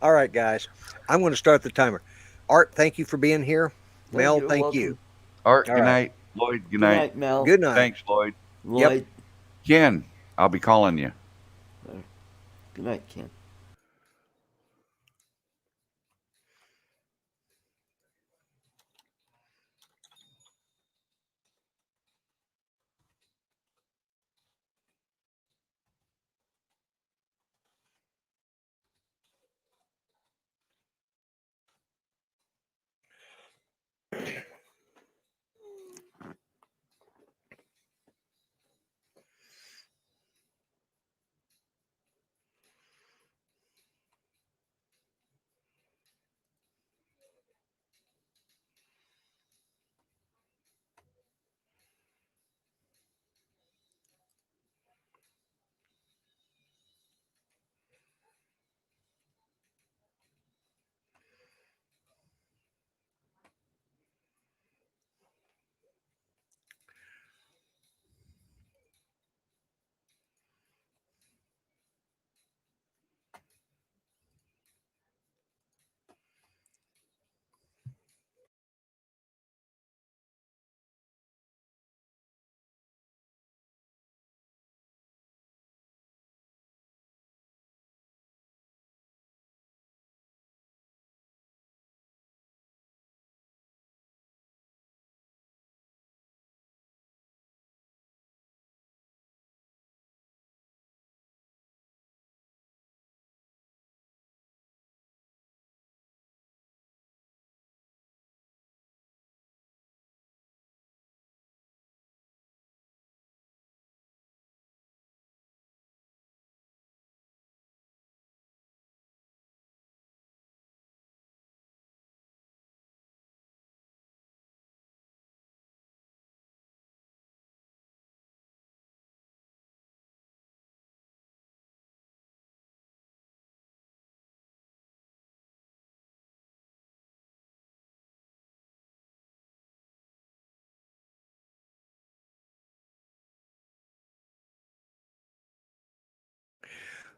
All right, guys. I'm going to start the timer. Art, thank you for being here. Oh, Mel, you're thank welcome. you. Art, All good right. night. Lloyd, good Good night. night, Mel. Good night. Thanks, Lloyd. Lloyd. Ken, I'll be calling you. Good night, Ken.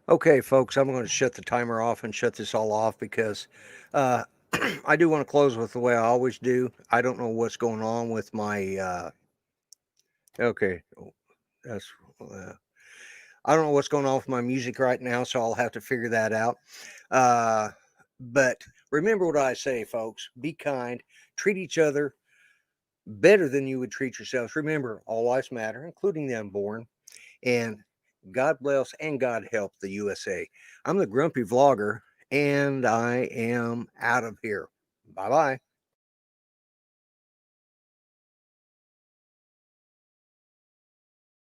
Okay, folks, I'm going to shut the timer off and shut this all off because uh, I do want to close with the way I always do. I don't know what's going on with my. Okay, that's. I don't know what's going on with my music right now, so I'll have to figure that out. But remember what I say, folks. Be kind, treat each other better than you would treat yourselves. Remember, all lives matter, including the unborn. And God bless and God help the USA. I'm the Grumpy Vlogger, and I am out of here. Bye bye.